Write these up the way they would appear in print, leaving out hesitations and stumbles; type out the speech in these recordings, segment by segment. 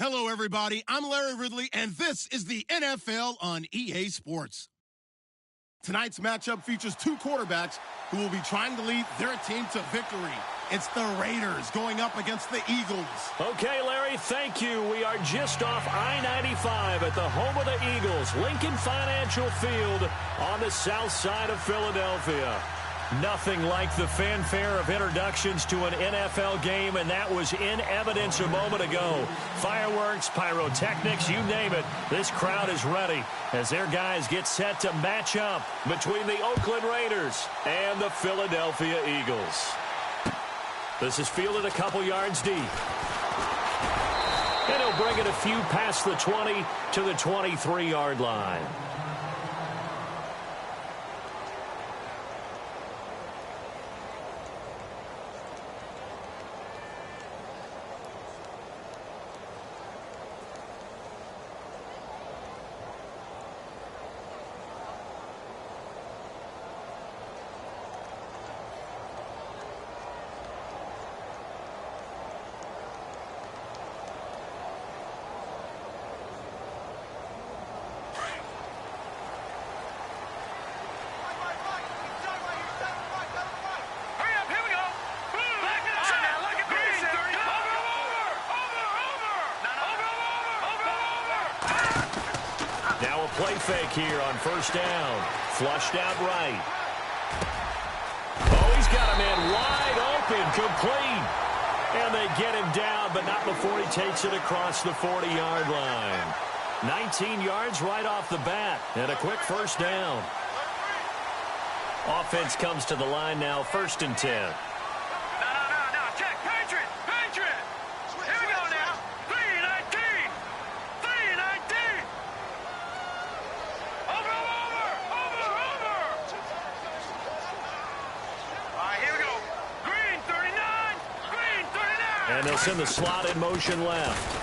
Hello, everybody. I'm Larry Ridley, and this is the NFL on EA Sports. Tonight's matchup features two quarterbacks who will be trying to lead their team to victory. It's the Raiders going up against the Eagles. Okay, Larry, thank you. We are just off I-95 at the home of the Eagles, Lincoln Financial Field on the south side of Philadelphia. Nothing like the fanfare of introductions to an NFL game, and that was in evidence a moment ago. Fireworks, pyrotechnics, you name it. This crowd is ready as their guys get set to match up between the Oakland Raiders and the Philadelphia Eagles. This is fielded a couple yards deep. And he'll bring it a few past the 20 to the 23-yard line. Play fake here on first down. Flushed out right. Oh, he's got a man wide open, complete. And they get him down, but not before he takes it across the 40-yard line. 19 yards right off the bat, and a quick first down. Offense comes to the line now, 1st and 10. And they'll send the slot in motion left.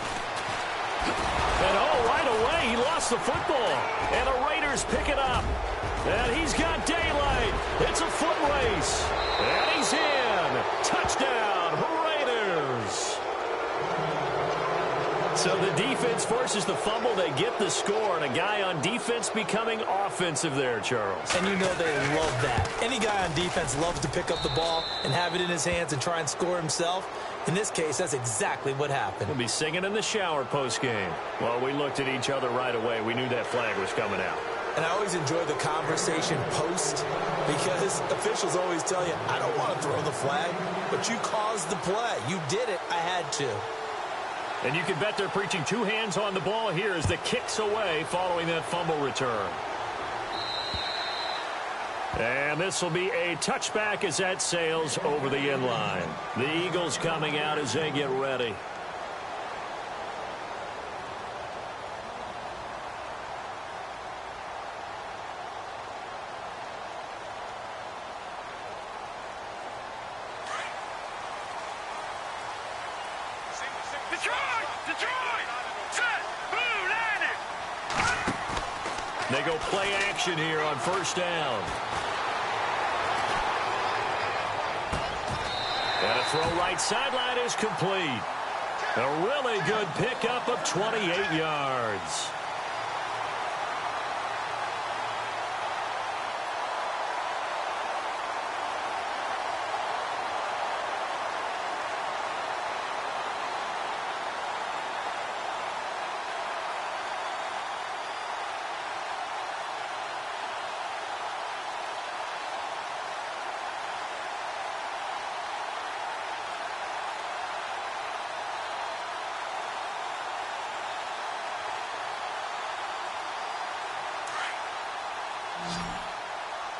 And oh, right away, he lost the football. And the Raiders pick it up. And he's got daylight. It's a foot race. And he's in. Touchdown, Raiders. So the defense forces the fumble. They get the score. And a guy on defense becoming offensive there, Charles. And you know they love that. Any guy on defense loves to pick up the ball and have it in his hands and try and score himself. In this case, that's exactly what happened. We'll be singing in the shower post-game. Well, we looked at each other right away. We knew that flag was coming out. And I always enjoy the conversation post because officials always tell you, I don't want to throw the flag, but you caused the play. You did it. I had to. And you can bet they're preaching two hands on the ball here as the kick's away following that fumble return. And this will be a touchback as that sails over the end line. The Eagles coming out as they get ready. They go play action here on first down. And a throw right sideline is complete. A really good pickup of 28 yards.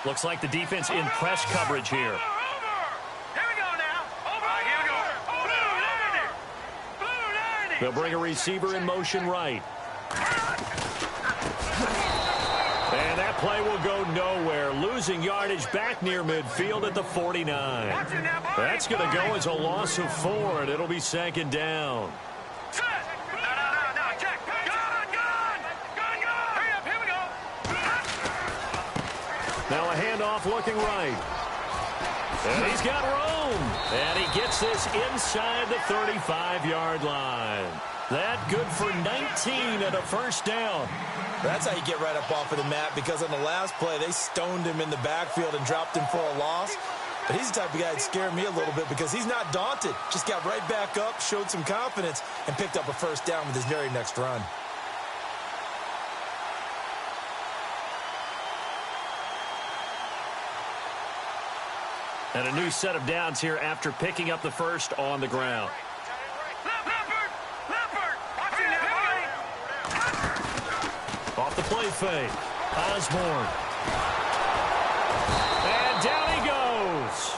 Looks like the defense in press coverage here. Here we go now. Here we go. Blue 90. They'll bring a receiver in motion right. And that play will go nowhere. Losing yardage back near midfield at the 49. That's going to go as a loss of 4, and it'll be 2nd down. Now a handoff looking right. And he's got room. And he gets this inside the 35-yard line. That good for 19 and a first down. That's how you get right up off of the mat, because on the last play, they stoned him in the backfield and dropped him for a loss. But he's the type of guy that scared me a little bit because he's not daunted. Just got right back up, showed some confidence, and picked up a first down with his very next run. And a new set of downs here after picking up the first on the ground. Off the play fake. Osborne. And down he goes.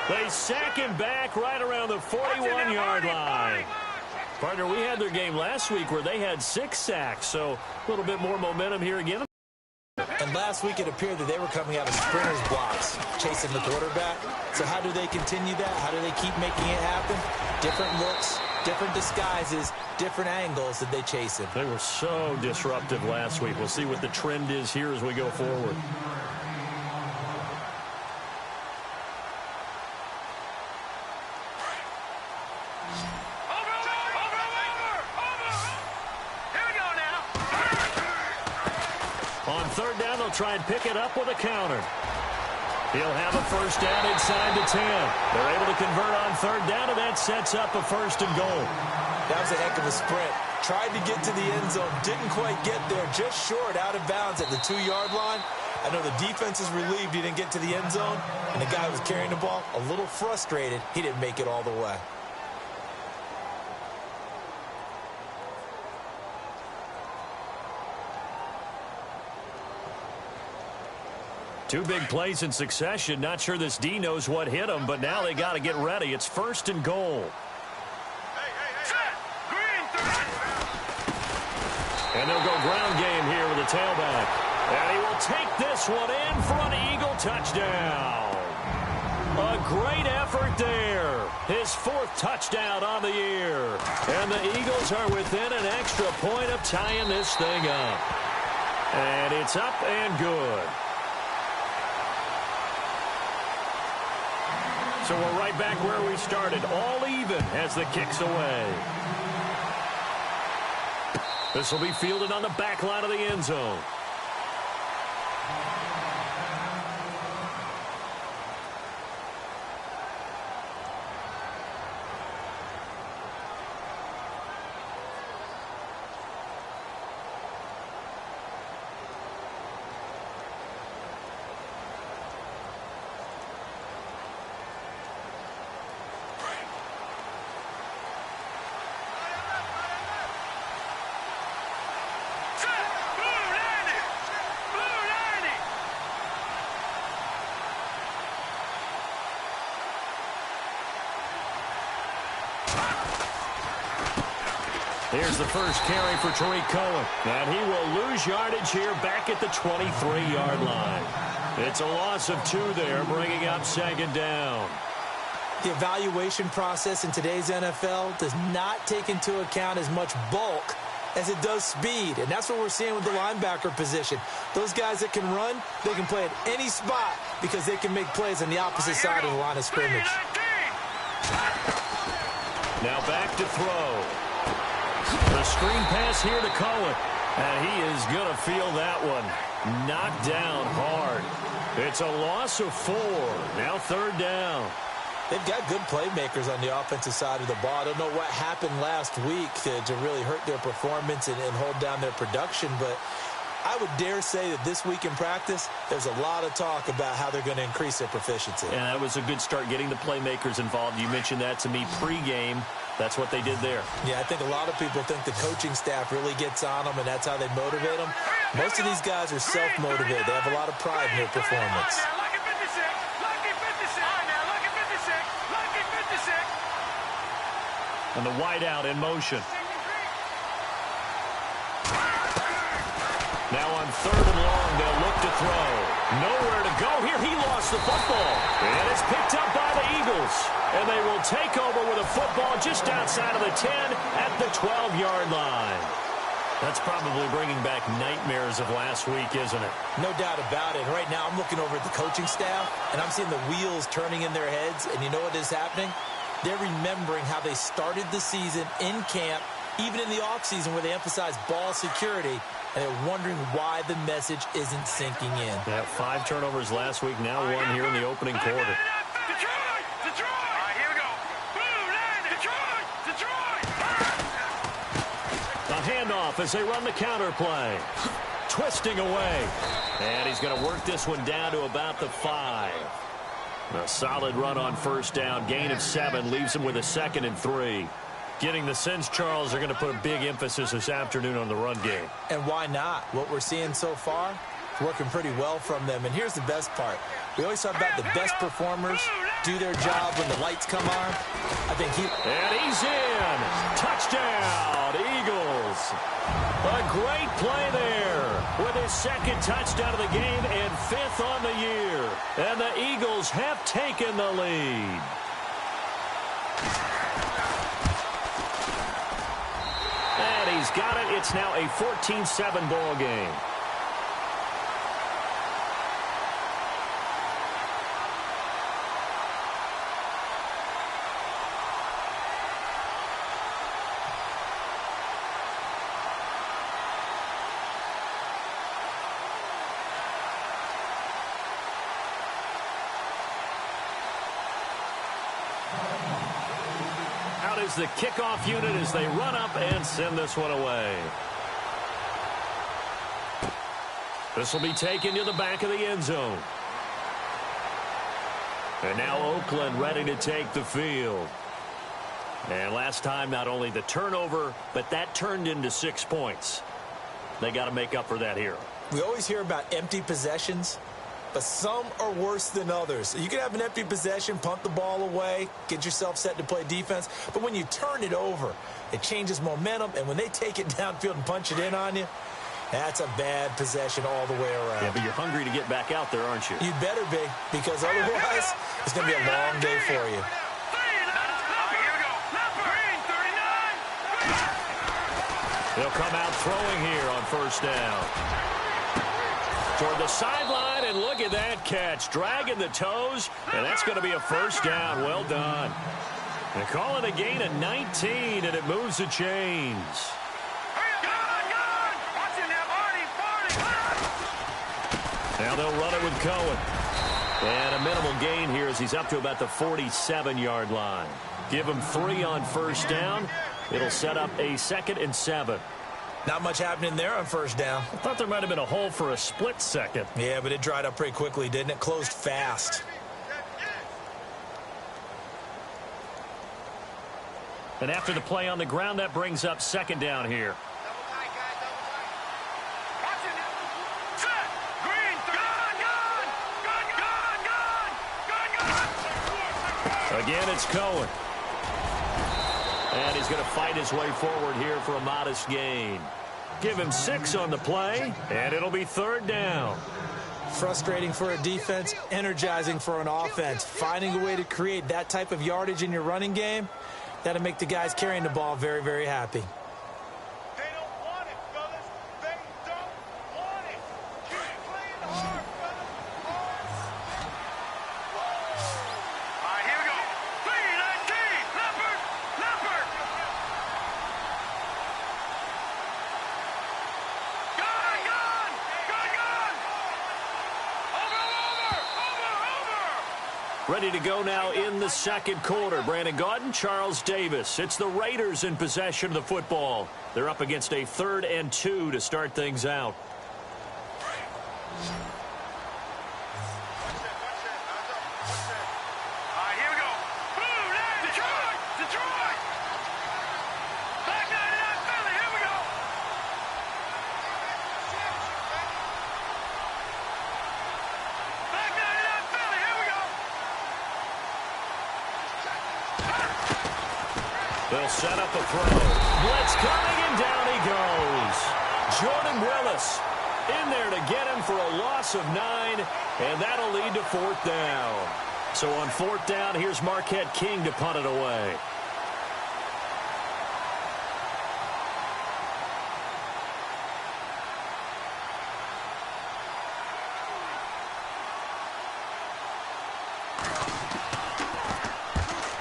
They sack him back right around the 41-yard line. Partner, we had their game last week where they had 6 sacks, so a little bit more momentum here again. And last week it appeared that they were coming out of sprinters blocks, chasing the quarterback. So how do they continue that? How do they keep making it happen? Different looks, different disguises, different angles that they chase him. They were so disruptive last week. We'll see what the trend is here as we go forward. On third down, they'll try and pick it up with a counter. He'll have a first down inside the 10. They're able to convert on third down, and that sets up a first and goal. That was a heck of a sprint. Tried to get to the end zone, didn't quite get there, just short, out of bounds at the 2-yard line. I know the defense is relieved he didn't get to the end zone, and the guy who was carrying the ball, a little frustrated, he didn't make it all the way. Two big plays in succession. Not sure this D knows what hit him, but now they got to get ready. It's first and goal. And they'll go ground game here with the tailback. And he will take this one in for an Eagle touchdown. A great effort there. His 4th touchdown on the year. And the Eagles are within an extra point of tying this thing up. And it's up and good. So we're right back where we started, all even as the kick's away. This will be fielded on the back line of the end zone. Here's the first carry for Tariq Cohen. And he will lose yardage here back at the 23-yard line. It's a loss of 2 there, bringing up second down. The evaluation process in today's NFL does not take into account as much bulk as it does speed. And that's what we're seeing with the linebacker position. Those guys that can run, they can play at any spot because they can make plays on the opposite side of the line of scrimmage. Now back to throw. The screen pass here to Cohen. And he is going to feel that one. Knocked down hard. It's a loss of 4. Now third down. They've got good playmakers on the offensive side of the ball. I don't know what happened last week to really hurt their performance and hold down their production, but I would dare say that this week in practice, there's a lot of talk about how they're going to increase their proficiency. And that was a good start getting the playmakers involved. You mentioned that to me pregame. That's what they did there. Yeah, I think a lot of people think the coaching staff really gets on them, and that's how they motivate them. Most of these guys are self-motivated. They have a lot of pride in their performance. And the wideout in motion. Now on third and long, they'll look to throw. Nowhere to go here. He lost the football. And it's picked up by the Eagles. And they will take over with a football just outside of the 10 at the 12-yard line. That's probably bringing back nightmares of last week, isn't it? No doubt about it. Right now, I'm looking over at the coaching staff, and I'm seeing the wheels turning in their heads, and you know what is happening? They're remembering how they started the season in camp, even in the offseason where they emphasized ball security, and they're wondering why the message isn't sinking in. Yeah, 5 turnovers last week, now 1 here in the opening quarter. Detroit! Detroit! All right, here we go. Boom! Detroit! Detroit! A handoff as they run the counter play. Twisting away. And he's going to work this one down to about the 5. A solid run on first down. Gain of 7 leaves him with a 2nd and 3. Getting the sense, Charles, are going to put a big emphasis this afternoon on the run game. And why not? What we're seeing so far, working pretty well from them. And here's the best part. We always talk about the best performers do their job when the lights come on. I think And he's in. Touchdown, Eagles. A great play there with his 2nd touchdown of the game and 5th on the year. And the Eagles have taken the lead. And he's got it. It's now a 14-7 ball game. Out is the kickoff unit as they run up and send this one away. This will be taken to the back of the end zone. And now Oakland ready to take the field. And last time, not only the turnover, but that turned into 6 points. They got to make up for that here. we always hear about empty possessions, but some are worse than others. You can have an empty possession, punt the ball away, get yourself set to play defense, but when you turn it over, it changes momentum, and when they take it downfield and punch it in on you, that's a bad possession all the way around. Yeah, but you're hungry to get back out there, aren't you? You better be, because otherwise it's going to be a long day for you. They'll come out throwing here on first down. Toward the sideline, and look at that catch. Dragging the toes, and that's going to be a first down. Well done. They call it a gain of 19, and it moves the chains. Now they'll run it with Cohen. And a minimal gain here as he's up to about the 47-yard line. Give him 3 on first down. It'll set up a 2nd and 7. Not much happening there on first down. I thought there might have been a hole for a split second. Yeah, but it dried up pretty quickly, didn't it? Closed fast. And after the play on the ground, that brings up 2nd down here. Again, it's Cohen. And he's going to fight his way forward here for a modest gain. Give him 6 on the play, and it'll be 3rd down. Frustrating for a defense, energizing for an offense. Finding a way to create that type of yardage in your running game, that'll make the guys carrying the ball very, very happy. They don't want it, fellas. They don't want it. Keep playing hard, fellas. All right, here we go. 3-19. Leopard. Leopard. Gun. Gun. Gun. Gun. Over. Ready to go now in the 2nd quarter. Brandon Gaudin, Charles Davis. It's the Raiders in possession of the football. They're up against a 3rd and 2 to start things out. All right, here we go. Boom, Detroit! Detroit! Back 99 Philly, here we go. Back 99 Philly, here we go. They'll set up a throw. Blitz coming, and down he goes. Jordan Willis in there to get him for a loss of 9, and that'll lead to 4th down. So on 4th down, here's Marquette King to punt it away.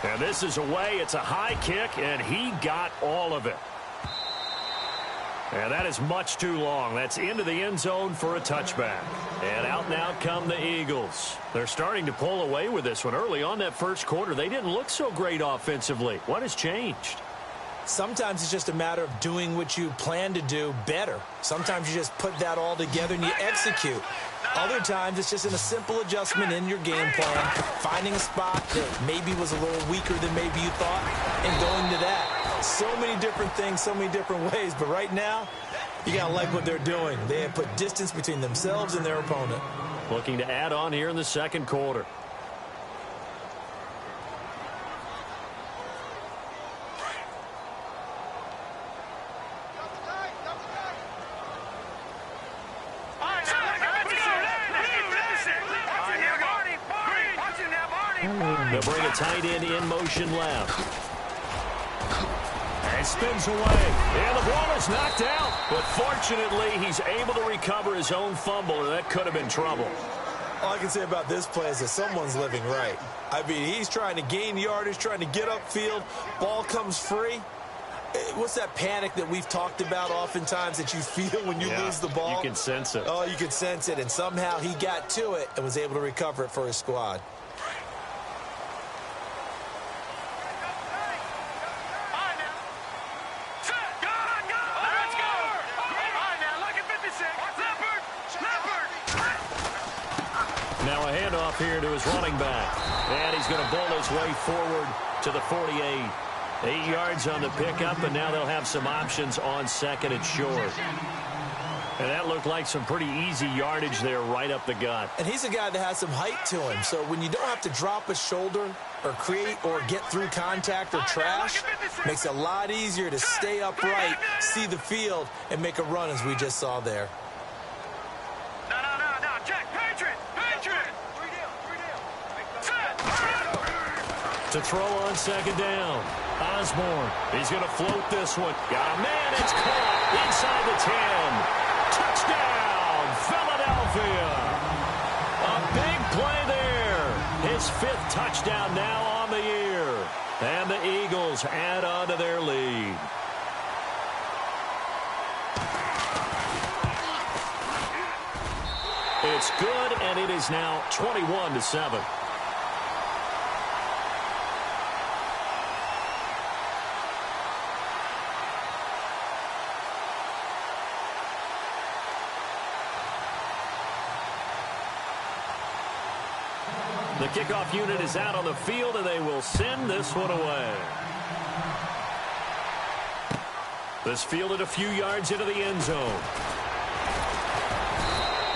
And this is away. It's a high kick, and he got all of it. And that is much too long. That's into the end zone for a touchback. And out and out come the Eagles. They're starting to pull away with this one. Early on that first quarter, they didn't look so great offensively. What has changed? Sometimes it's just a matter of doing what you plan to do better. Sometimes you just put that all together and you execute. Other times it's just in a simple adjustment in your game plan, finding a spot that maybe was a little weaker than maybe you thought, and going to that. So many different things, so many different ways, but right now, you got to like what they're doing. They have put distance between themselves and their opponent. Looking to add on here in the second quarter. They'll bring a tight end in motion left. And spins away. And the ball is knocked out. But fortunately, he's able to recover his own fumble, or that could have been trouble. All I can say about this play is that someone's living right. I mean, he's trying to gain yardage, trying to get upfield. Ball comes free. What's that panic that we've talked about oftentimes that you feel when you lose the ball? You can sense it. Oh, you can sense it. And somehow he got to it and was able to recover it for his squad. Now a handoff here to his running back. And he's going to bowl his way forward to the 48. 8 yards on the pickup, and now they'll have some options on second and short. And that looked like some pretty easy yardage there right up the gut. And he's a guy that has some height to him. So when you don't have to drop a shoulder or create or get through contact or trash, makes it a lot easier to stay upright, see the field, and make a run as we just saw there. To throw on second down. Osborne, he's going to float this one. Got a man, it's caught inside the 10. Touchdown, Philadelphia. A big play there. His 5th touchdown now on the year. And the Eagles add on to their lead. It's good, and it is now 21-7. The kickoff unit is out on the field, and they will send this one away. This fielded a few yards into the end zone.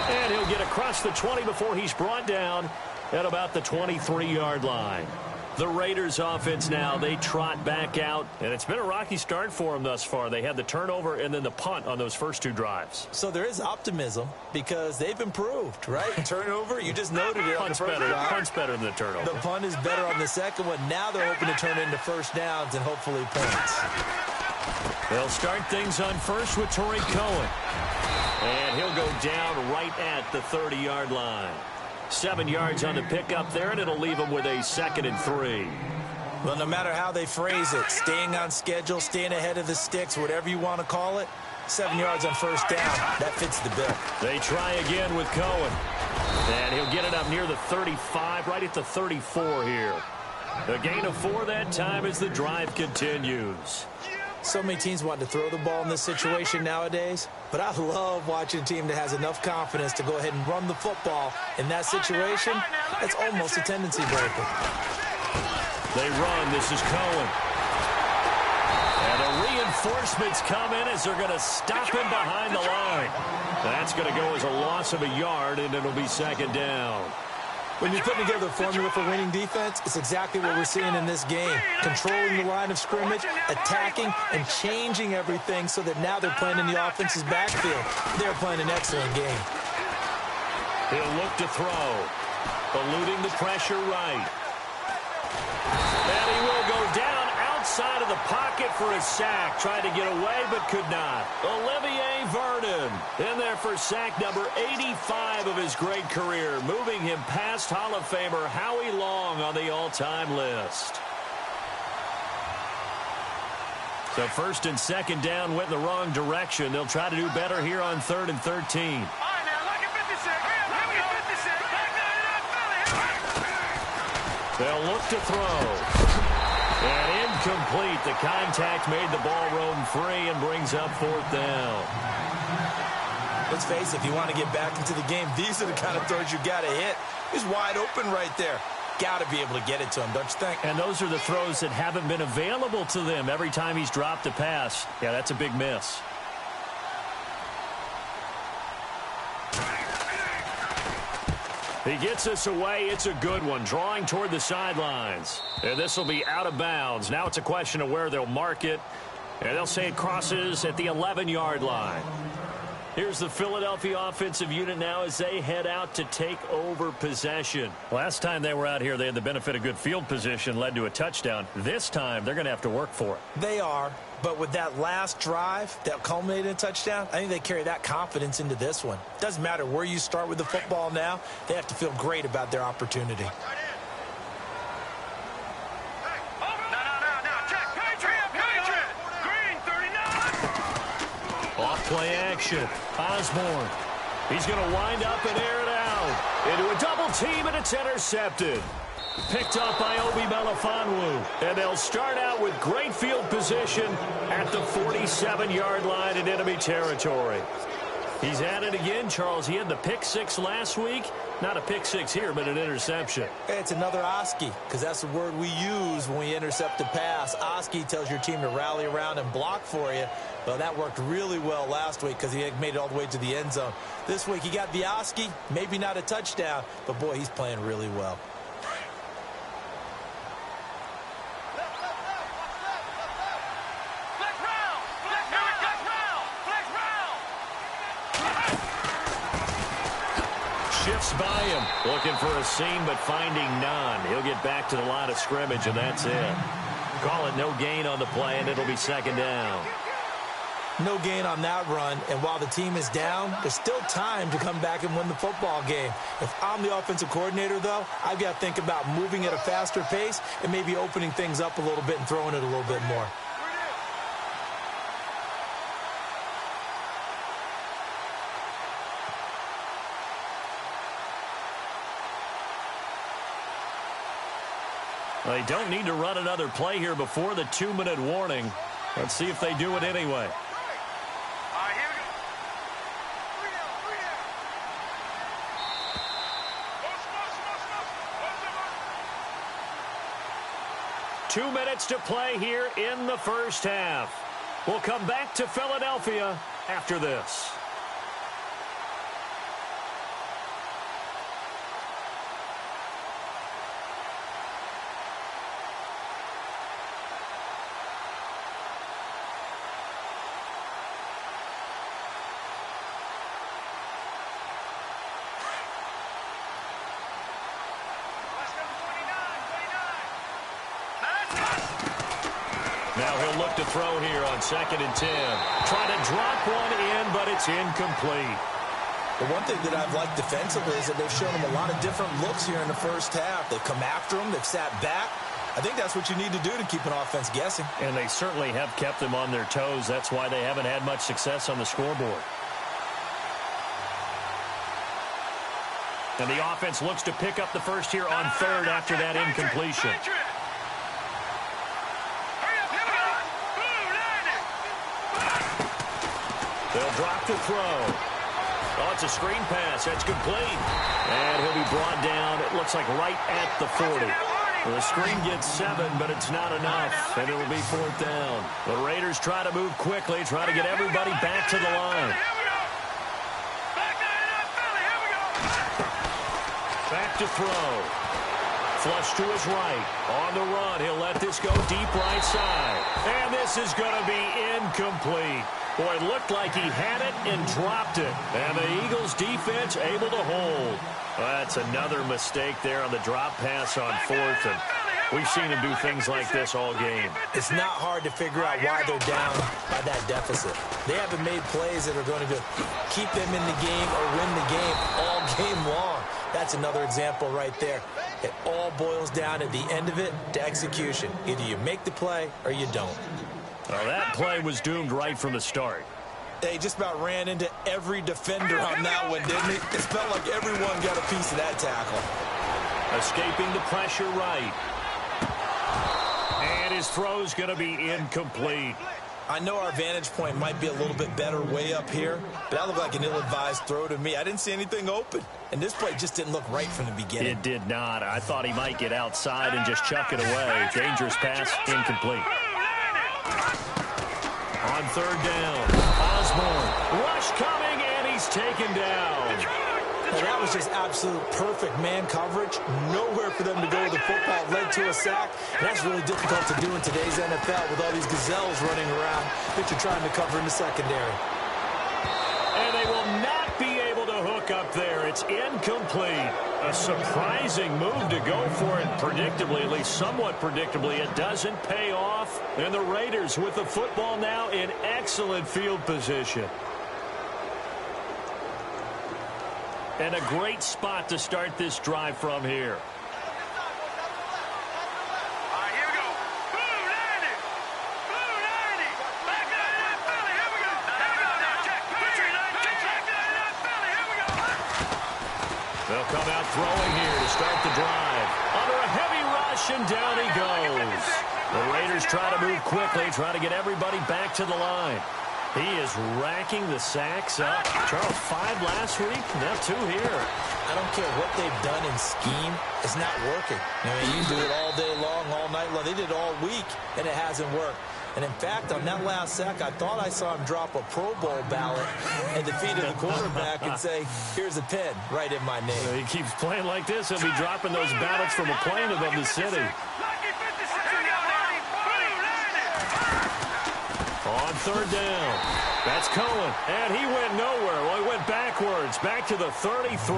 And he'll get across the 20 before he's brought down at about the 23-yard line. The Raiders offense now, they trot back out, and it's been a rocky start for them thus far. They had the turnover and then the punt on those first 2 drives. So there is optimism because they've improved, right? Turnover, you just noted it on the first drive. Punt's better than the turnover. The punt is better on the second one. Now they're hoping to turn into first downs and hopefully points. They'll start things on first with Tariq Cohen. And he'll go down right at the 30-yard line. 7 yards on the pickup there, and it'll leave them with a 2nd and 3. Well, no matter how they phrase it, staying on schedule, staying ahead of the sticks, whatever you want to call it, 7 yards on first down, that fits the bill. They try again with Cohen. And he'll get it up near the 35, right at the 34 here. A gain of 4 that time as the drive continues. So many teams want to throw the ball in this situation nowadays, but I love watching a team that has enough confidence to go ahead and run the football. In that situation, that's almost a tendency breaker. They run. This is Cohen. And the reinforcements come in as they're going to stop him behind the line. That's going to go as a loss of a yard, and it'll be 2nd down. When you're putting together a formula for winning defense, it's exactly what we're seeing in this game. Controlling the line of scrimmage, attacking, and changing everything so that now they're playing in the offense's backfield. They're playing an excellent game. He'll look to throw. Eluding the pressure right. And he will go down outside of the pocket for a sack. Tried to get away, but could not. Olivier Vernon in there for sack number 85 of his great career, moving him past Hall of Famer Howie Long on the all-time list. So first and second down went in the wrong direction. They'll try to do better here on 3rd and 13. All right, now, look at 56. Here we go. 56. Back 99, Philly. They'll look to throw. And incomplete. The contact made the ball roam free and brings up 4th down. Let's face it, if you want to get back into the game, these are the kind of throws you got to hit. He's wide open right there. Got to be able to get it to him, don't you think? And those are the throws that haven't been available to them every time he's dropped a pass. Yeah, that's a big miss. He gets us away. It's a good one. Drawing toward the sidelines. And this will be out of bounds. Now it's a question of where they'll mark it. And they'll say it crosses at the 11-yard line. Here's the Philadelphia offensive unit now as they head out to take over possession. Last time they were out here, they had the benefit of good field position, led to a touchdown. This time, they're going to have to work for it. They are, but with that last drive that culminated in a touchdown, I think they carry that confidence into this one. Doesn't matter where you start with the football now, they have to feel great about their opportunity. Play action. Osborne. He's going to wind up and air it out. Into a double team, and it's intercepted. Picked up by Obi Melifonwu. And they'll start out with great field position at the 47-yard line in enemy territory. He's at it again, Charles. He had the pick six last week. Not a pick six here, but an interception. It's another Oski, because that's the word we use when we intercept a pass. Oski tells your team to rally around and block for you. Well, that worked really well last week because he made it all the way to the end zone. This week he got the Oski, maybe not a touchdown, but boy, he's playing really well. Shifts by him, looking for a seam but finding none. He'll get back to the line of scrimmage, and that's it. Call it no gain on the play, and it'll be second down. No gain on that run, and while the team is down, there's still time to come back and win the football game. If I'm the offensive coordinator, though, I've got to think about moving at a faster pace and maybe opening things up a little bit and throwing it a little bit more. They don't need to run another play here before the 2-minute warning. Let's see if they do it anyway. 2 minutes to play here in the first half. We'll come back to Philadelphia after this. Now he'll look to throw here on 2nd and 10. Trying to drop one in, but it's incomplete. The one thing that I've liked defensively is that they've shown him a lot of different looks here in the first half. They've come after him. They've sat back. I think that's what you need to do to keep an offense guessing. And they certainly have kept them on their toes. That's why they haven't had much success on the scoreboard. And the offense looks to pick up the first here on 3rd after that incompletion. They'll drop the throw. Oh, it's a screen pass. That's complete. And he'll be brought down, it looks like right at the 40. The screen gets 7, but it's not enough, and it'll be 4th down. The Raiders try to move quickly, try to get everybody back to the line. Back to throw. Flush to his right. On the run, he'll let this go deep right side. And this is going to be incomplete. Boy, it looked like he had it and dropped it. And the Eagles defense able to hold. That's another mistake there on the drop pass on 4th. And we've seen him do things like this all game. It's not hard to figure out why they're down by that deficit. They haven't made plays that are going to keep them in the game or win the game all game long. That's another example right there. It all boils down at the end of it to execution. Either you make the play or you don't. Well, that play was doomed right from the start. They just about ran into every defender on that one, didn't he? It felt like everyone got a piece of that tackle. Escaping the pressure right. And his throw's going to be incomplete. I know our vantage point might be a little bit better way up here, but that looked like an ill-advised throw to me. I didn't see anything open, and this play just didn't look right from the beginning. It did not. I thought he might get outside and just chuck it away. Dangerous pass, incomplete. On third down, Osborne. Rush coming, and he's taken down. Now, that was just absolute perfect man coverage. Nowhere for them to go with the football. Led to a sack. And that's really difficult to do in today's NFL with all these gazelles running around that you're trying to cover in the secondary. And they will not be able to hook up there. It's incomplete. A surprising move to go for it predictably, at least somewhat predictably. It doesn't pay off. And the Raiders with the football now in excellent field position. And a great spot to start this drive from here. They'll come out throwing here to start the drive. Under a heavy rush, and down he goes. The Raiders try to move quickly, trying to get everybody back to the line. He is racking the sacks up. Charles, 5 last week, now 2 here. I don't care what they've done in scheme. It's not working. I mean, you do it all day long, all night long. They did it all week, and it hasn't worked. And, in fact, on that last sack, I thought I saw him drop a Pro Bowl ballot at the feet of the quarterback and say, here's a pin right in my name. He keeps playing like this. He'll be dropping those ballots from a plane above the city. On third down, that's Cohen, and he went nowhere. Well, he went backwards, back to the 33.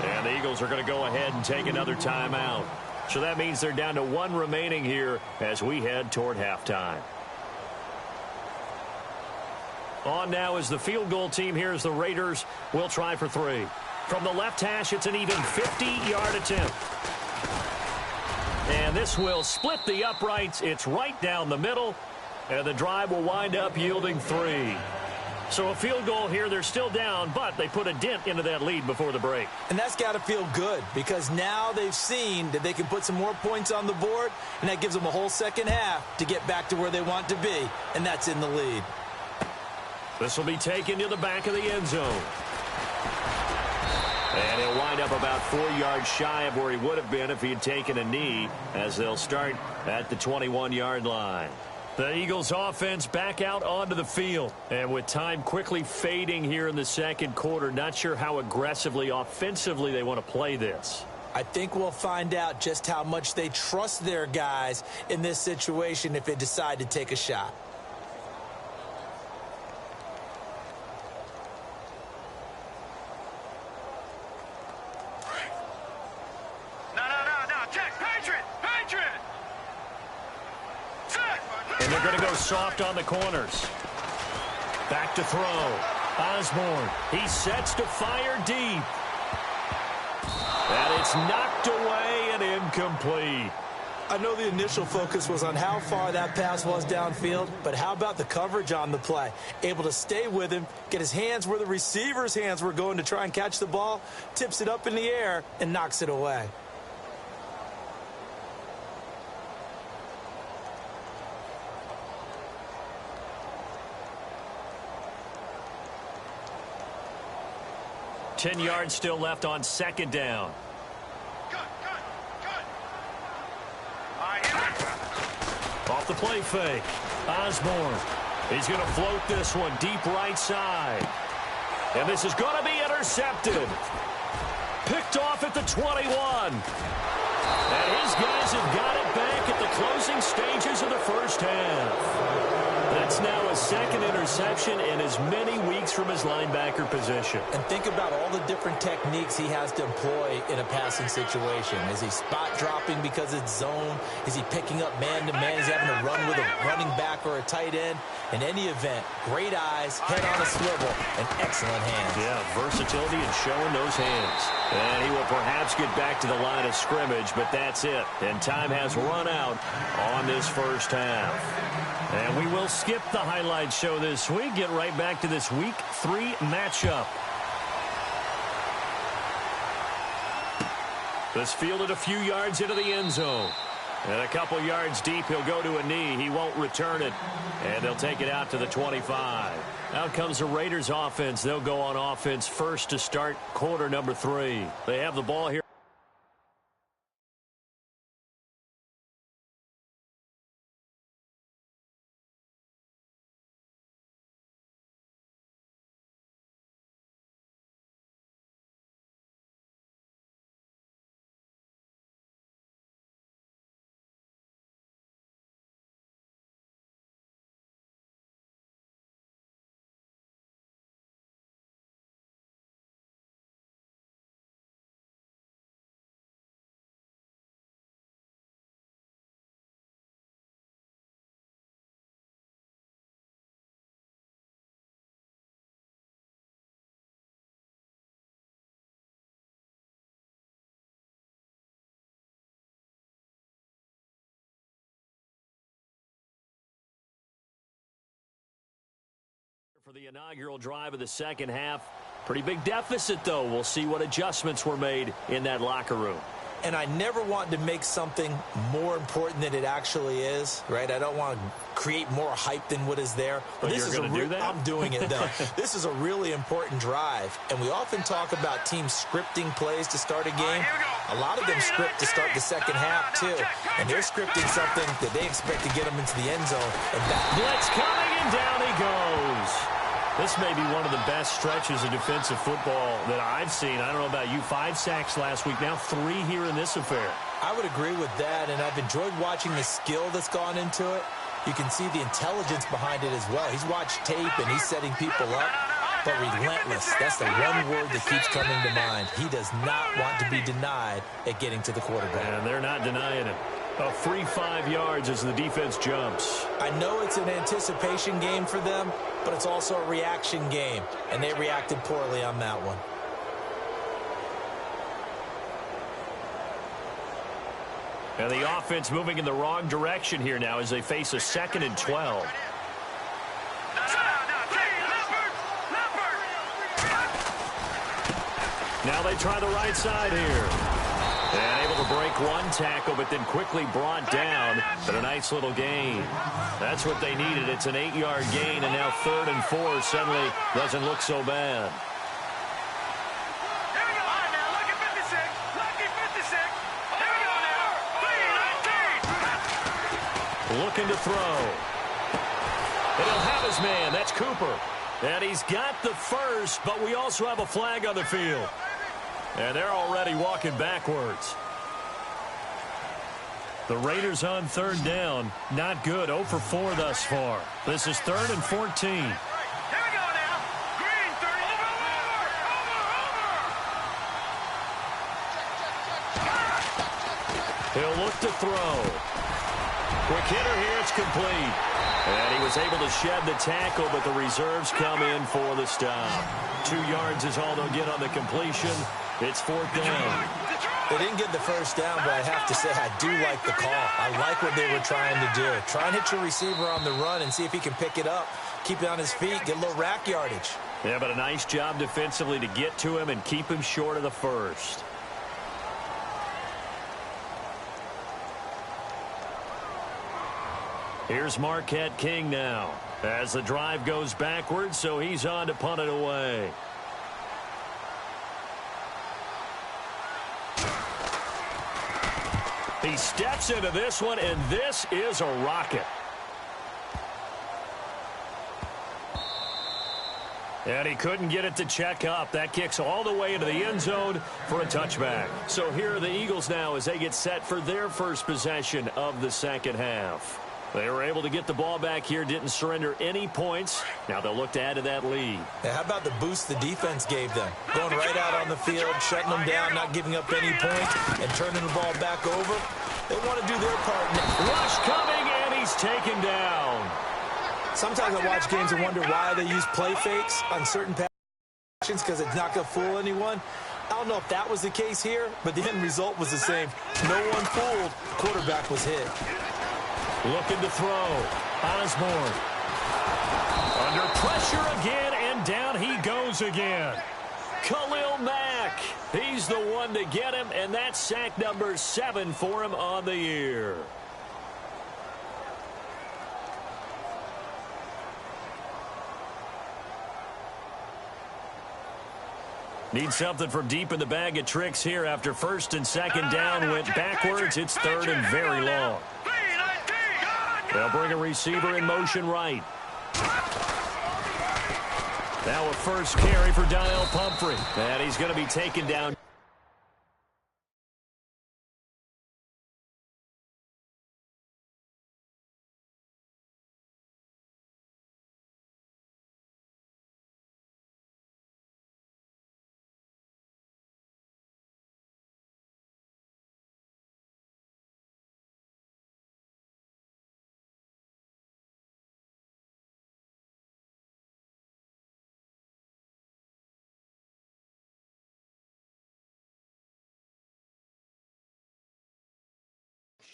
And the Eagles are going to go ahead and take another timeout. So that means they're down to 1 remaining here as we head toward halftime. On now is the field goal team. Here's the Raiders. Will try for 3. From the left hash, it's an even 50-yard attempt. And this will split the uprights. It's right down the middle. And the drive will wind up yielding 3. So a field goal here, they're still down, but they put a dent into that lead before the break. And that's got to feel good because now they've seen that they can put some more points on the board, and that gives them a whole second half to get back to where they want to be, and that's in the lead. This will be taken to the back of the end zone. And he'll wind up about 4 yards shy of where he would have been if he had taken a knee, as they'll start at the 21-yard line. The Eagles offense back out onto the field. And with time quickly fading here in the second quarter, not sure how aggressively, offensively they want to play this. I think we'll find out just how much they trust their guys in this situation if they decide to take a shot. No, check, Patriot! And they're going to go soft on the corners. Back to throw. Osborne. He sets to fire deep. And it's knocked away and incomplete. I know the initial focus was on how far that pass was downfield, but how about the coverage on the play? Able to stay with him, get his hands where the receiver's hands were going to try and catch the ball, tips it up in the air, and knocks it away. Ten yards still left on second down. Off the play fake. Osborne. He's going to float this one deep right side. And this is going to be intercepted. Picked off at the 21. And his guys have got it back at the closing stages of the first half. That's now a second interception in as many weeks from his linebacker position. And think about all the different techniques he has to employ in a passing situation. Is he spot dropping because it's zone? Is he picking up man-to-man? Is he having to run with a running back or a tight end? In any event, great eyes, head on a swivel, and excellent hands. Yeah, versatility and showing those hands. And he will perhaps get back to the line of scrimmage, but that's it. And time has run out on this first half. And we will skip the highlight show this week. Get right back to this Week 3 matchup. This fielded a few yards into the end zone. And a couple yards deep, he'll go to a knee. He won't return it. And they'll take it out to the 25. Out comes the Raiders offense. They'll go on offense first to start quarter number 3. They have the ball here. For the inaugural drive of the second half. Pretty big deficit, though. We'll see what adjustments were made in that locker room. And I never want to make something more important than it actually is, right? I don't want to create more hype than what is there. But you're going to do that? I'm doing it, though. This is a really important drive, and we often talk about teams scripting plays to start a game. A lot of them script to start the second half, too. And they're scripting something that they expect to get them into the end zone. And blitz coming, and down he goes. This may be one of the best stretches of defensive football that I've seen. I don't know about you. 5 sacks last week, now 3 here in this affair. I would agree with that, and I've enjoyed watching the skill that's gone into it. You can see the intelligence behind it as well. He's watched tape, and he's setting people up. But relentless, that's the one word that keeps coming to mind. He does not want to be denied at getting to the quarterback. And they're not denying him. A free 5 yards as the defense jumps. I know it's an anticipation game for them, but it's also a reaction game, and they reacted poorly on that one. And the offense moving in the wrong direction here now as they face a 2nd and 12. Now they try the right side here. And able to break one tackle, but then quickly brought down. But a nice little gain. That's what they needed. It's an 8-yard gain, and now 3rd and 4 suddenly doesn't look so bad. Here we go. All right, now, lucky 56. Lucky 56. Here we go now. 19. Looking to throw. And he'll have his man. That's Cooper. And he's got the first, but we also have a flag on the field. And they're already walking backwards. The Raiders on 3rd down. Not good. 0 for 4 thus far. This is 3rd and 14. Here we go now. Green, 30. Over. He'll look to throw. Quick hitter here. It's complete. And he was able to shed the tackle, but the reserves come in for the stop. 2 yards is all they'll get on the completion. It's 4th down. They didn't get the first down, but I have to say I do like the call. I like what they were trying to do. Try and hit your receiver on the run and see if he can pick it up. Keep it on his feet, get a little rack yardage. Yeah, but a nice job defensively to get to him and keep him short of the first. Here's Marquette King now as the drive goes backwards, so he's on to punt it away. He steps into this one, and this is a rocket. And he couldn't get it to check up. That kicks all the way into the end zone for a touchback. So here are the Eagles now as they get set for their first possession of the second half. They were able to get the ball back here, didn't surrender any points. Now they'll look to add to that lead. Now, how about the boost the defense gave them? Going right out on the field, shutting them down, not giving up any points, and turning the ball back over. They want to do their part. Rush coming, and he's taken down. Sometimes I watch games and wonder why they use play fakes on certain passes because it's not going to fool anyone. I don't know if that was the case here, but the end result was the same. No one fooled. Quarterback was hit. Looking to throw. Osborne. Under pressure again, and down he goes again. Khalil Mack. He's the one to get him, and that's sack number 7 for him on the year. Need something from deep in the bag of tricks here after first and second down went backwards. It's third and very long. They'll bring a receiver in motion right. Now a first carry for Donnell Pumphrey. And he's going to be taken down.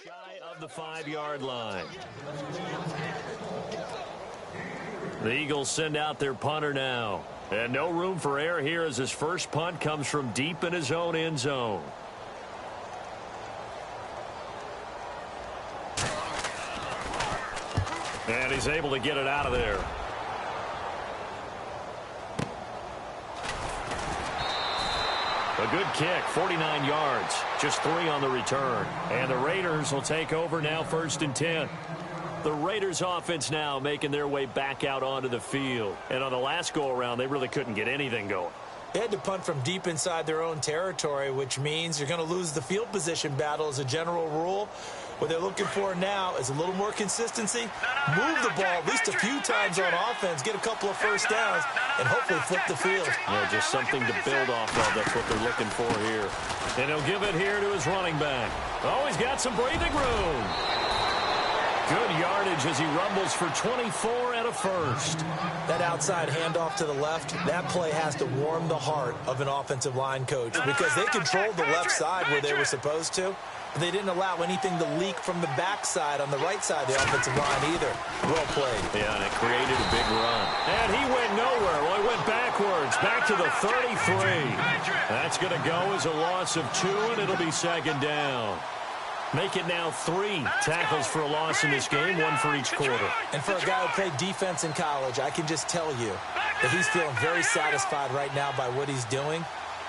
Shy of the 5-yard line. The Eagles send out their punter now. And no room for error here as his first punt comes from deep in his own end zone. And he's able to get it out of there. A good kick, 49 yards, just 3 on the return. And the Raiders will take over now, 1st and 10. The Raiders offense now making their way back out onto the field. And on the last go-around, they really couldn't get anything going. They had to punt from deep inside their own territory, which means you're going to lose the field position battle as a general rule. What they're looking for now is a little more consistency, move the ball at least a few times on offense, get a couple of first downs, and hopefully flip the field. Yeah, just something to build off of. That's what they're looking for here. And he'll give it here to his running back. Oh, he's got some breathing room. Good yardage as he rumbles for 24 and a first. That outside handoff to the left, that play has to warm the heart of an offensive line coach because they controlled the left side where they were supposed to. But they didn't allow anything to leak from the backside on the right side of the offensive line either. Well played. Yeah, and it created a big run. And he went nowhere. Well, he went backwards, back to the 33. That's going to go as a loss of 2, and it'll be 2nd down. Make it now 3 tackles for a loss in this game, 1 for each quarter. And for a guy who played defense in college, I can just tell you that he's feeling very satisfied right now by what he's doing.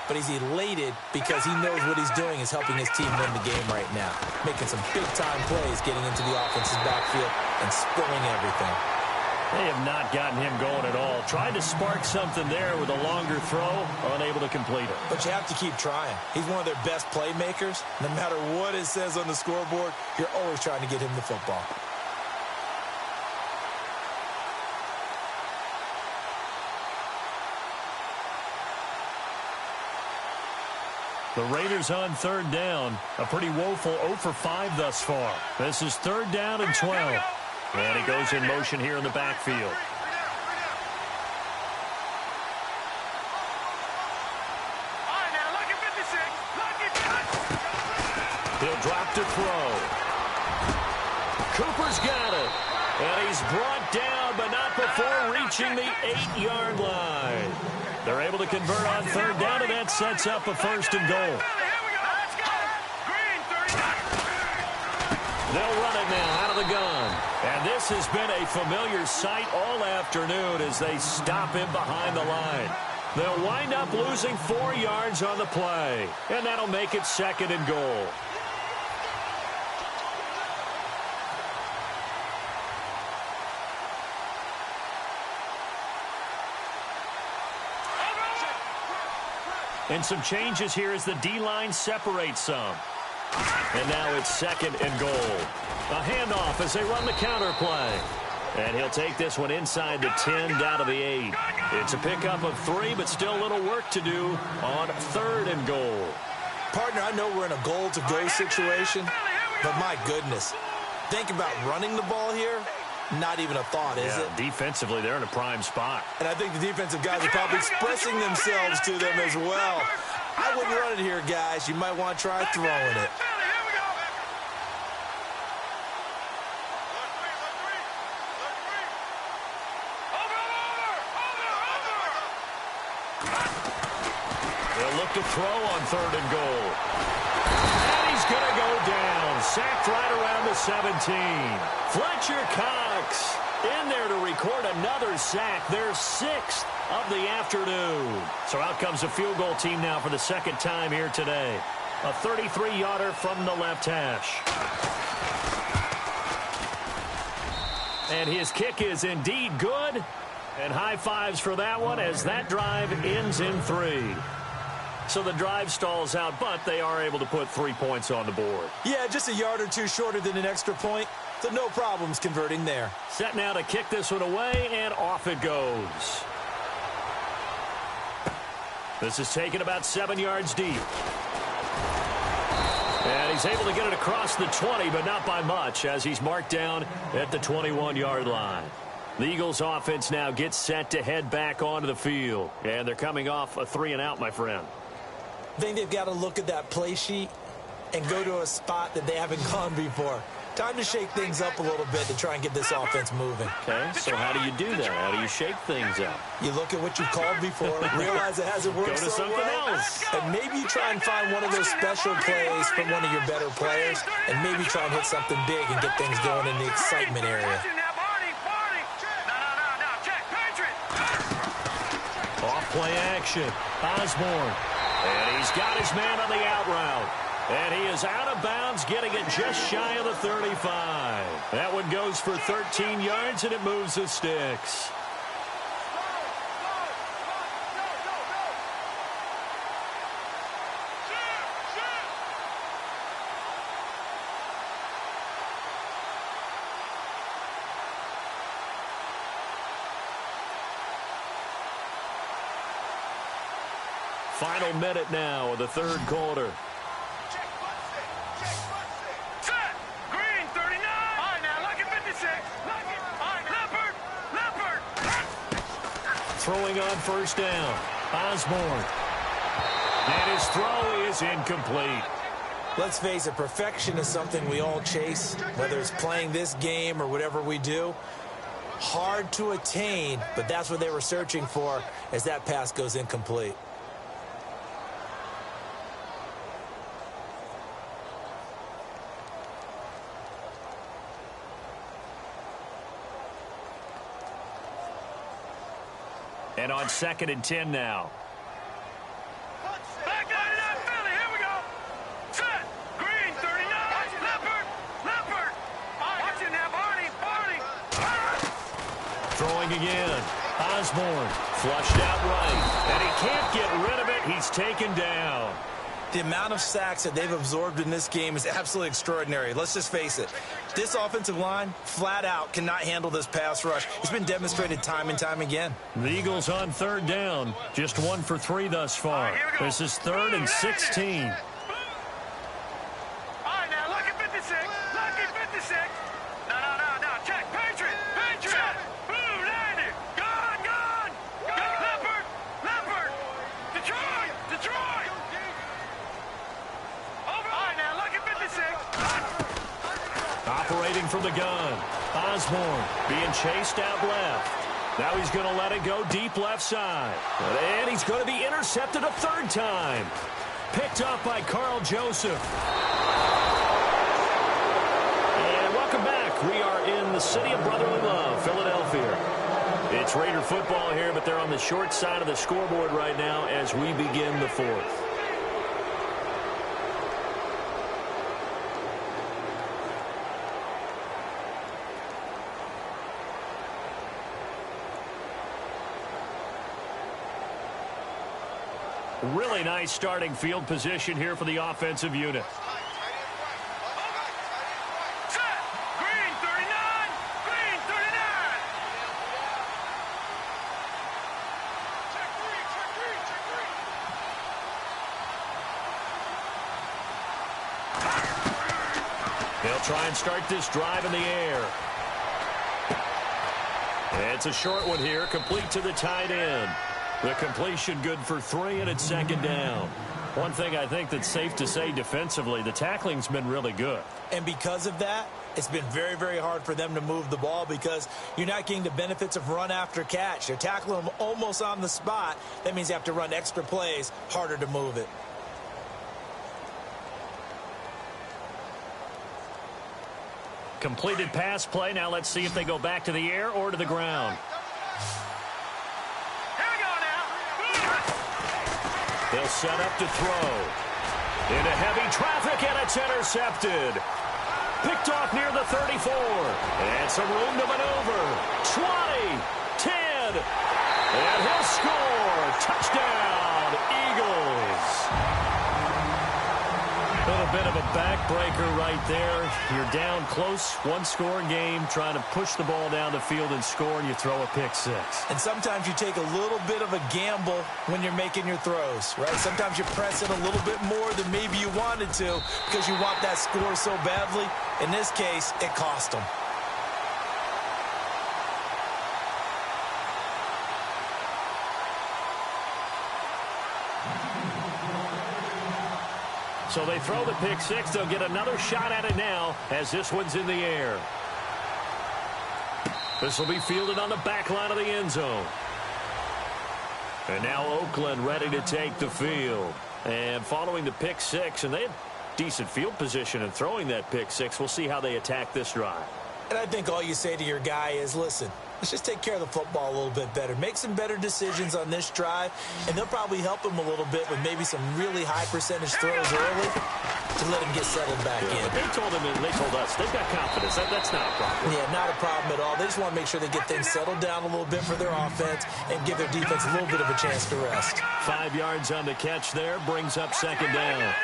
But he's elated because he knows what he's doing is helping his team win the game right now. Making some big-time plays, getting into the offense's backfield, and spilling everything. They have not gotten him going at all. Tried to spark something there with a longer throw, unable to complete it. But you have to keep trying. He's one of their best playmakers. No matter what it says on the scoreboard, you're always trying to get him the football. The Raiders on 3rd down. A pretty woeful 0 for 5 thus far. This is 3rd down and 12. And he goes in motion here in the backfield. He'll drop to throw. Cooper's got it. And he's brought down, but not before reaching the 8-yard line. They're able to convert on 3rd down, and that sets up a 1st and goal. They'll run it now out of the gun. And this has been a familiar sight all afternoon as they stop him behind the line. They'll wind up losing 4 yards on the play, and that'll make it 2nd and goal. And some changes here as the D-line separates some. And now it's 2nd and goal. A handoff as they run the counter play. And he'll take this one inside the 10 down to the 8. It's a pickup of 3, but still a little work to do on 3rd and goal. Partner, I know we're in a goal-to-go situation, but my goodness, think about running the ball here. Not even a thought, is it? Defensively, they're in a prime spot. And I think the defensive guys are probably expressing themselves to them as well. I wouldn't run it here, guys. You might want to try throwing it. They'll look to throw on 3rd and goal. And he's going to go down. Sacked right around the 17. Fletcher Cox in there to record another sack. Their 6th of the afternoon. So out comes the field goal team now for the 2nd time here today. A 33-yarder from the left hash. And his kick is indeed good. And high fives for that one as that drive ends in 3. So the drive stalls out, but they are able to put 3 points on the board. Yeah, just a yard or two shorter than an extra point. So no problems converting there. Set now to kick this one away, and off it goes. This is taken about 7 yards deep. And he's able to get it across the 20, but not by much, as he's marked down at the 21-yard line. The Eagles offense now gets set to head back onto the field. And they're coming off a 3-and-out, my friend. I think they've got to look at that play sheet and go to a spot that they haven't gone before. Time to shake things up a little bit to try and get this offense moving. Okay, so how do you do that? How do you shake things up? You look at what you've called before, realize it hasn't worked Go to so something well, else. and maybe you try and find one of those special plays from one of your better players, and maybe try and hit something big and get things going in the excitement area. Off play action. Osborne. And he's got his man on the out route. And he is out of bounds, getting it just shy of the 35. That one goes for 13 yards, and it moves the sticks. Final minute now of the 3rd quarter. Throwing on 1st down. Osborne. And his throw is incomplete. Let's face it, perfection is something we all chase, whether it's playing this game or whatever we do. Hard to attain, but that's what they were searching for as that pass goes incomplete. And on 2nd and 10 now. Back 99 Philly, here we go. Set. Green, 39. Leopard. Watch it now, Barney. Throwing again. Osborne. Flushed out right. And he can't get rid of it. He's taken down. The amount of sacks that they've absorbed in this game is absolutely extraordinary. Let's just face it. This offensive line, flat out, cannot handle this pass rush. It's been demonstrated time and time again. The Eagles on 3rd down. Just 1 for 3 thus far. This is 3rd and 16. All right, now, lucky 56. Lucky 56. No. Check. Patriot. Boom, 90. Gone. Leopard. Detroit. Over. All right, now, lucky 56. Operating from the gun. Osborne being chased out left. Now he's going to let it go deep left side. And he's going to be intercepted a 3rd time. Picked up by Carl Joseph. And welcome back. We are in the city of brotherly love, Philadelphia. It's Raider football here, but they're on the short side of the scoreboard right now as we begin the 4th. Really nice starting field position here for the offensive unit. Set. Green, 39. Check green. They'll try and start this drive in the air. It's a short one here, complete to the tight end. The completion good for 3, and it's 2nd down. One thing I think that's safe to say defensively, the tackling's been really good. And because of that, it's been very, very hard for them to move the ball because you're not getting the benefits of run after catch. They're tackling them almost on the spot. That means you have to run extra plays, harder to move it. Completed pass play. Now let's see if they go back to the air or to the ground. Here we go now. They'll set up to throw. Into heavy traffic, and it's intercepted. Picked off near the 34. And some room to maneuver. 20, 10, and he'll score. Touchdown, Eagles. A little bit of a backbreaker right there. You're down close, one-score game, trying to push the ball down the field and score, and you throw a pick six. And sometimes you take a little bit of a gamble when you're making your throws, right? Sometimes you press it a little bit more than maybe you wanted to because you want that score so badly. In this case, it cost them. So they throw the pick six. They'll get another shot at it now as this one's in the air. This will be fielded on the back line of the end zone. And now Oakland ready to take the field. And following the pick six, and they had decent field position in throwing that pick six. We'll see how they attack this drive. And I think all you say to your guy is, listen, let's just take care of the football a little bit better. Make some better decisions on this drive, and they'll probably help him a little bit with maybe some really high percentage throws early to let him get settled back in. They told him, and they told us, they've got confidence. That's not a problem. Yeah, not a problem at all. They just want to make sure they get things settled down a little bit for their offense and give their defense a little bit of a chance to rest. 5 yards on the catch there, brings up second down.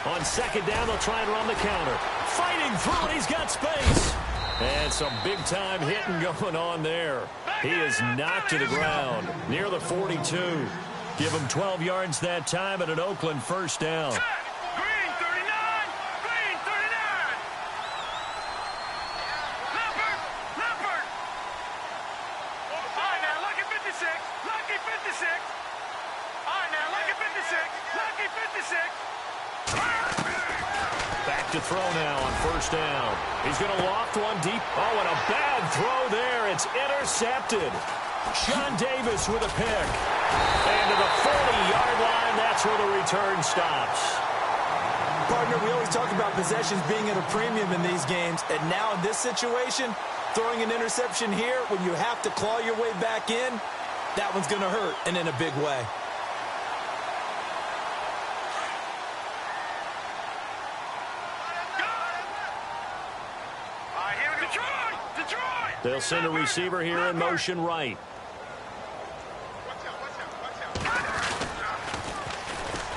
On second down, they'll try and run the counter. Fighting through it, he's got space. And some big-time hitting going on there. He is knocked to the ground near the 42. Give him 12 yards that time and an Oakland first down. Green 39. Green 39. Leopard. All right, now, Lucky 56. Lucky 56. All right, now, Lucky 56. Lucky 56. Back to throw now on first down. He's going to loft one deep. Oh, and a bad throw there. It's intercepted. Sean Davis with a pick. And to the 40-yard line, that's where the return stops. Partner, we always talk about possessions being at a premium in these games, and now in this situation, throwing an interception here when you have to claw your way back in, that one's going to hurt, and in a big way. They'll send a receiver here in motion right.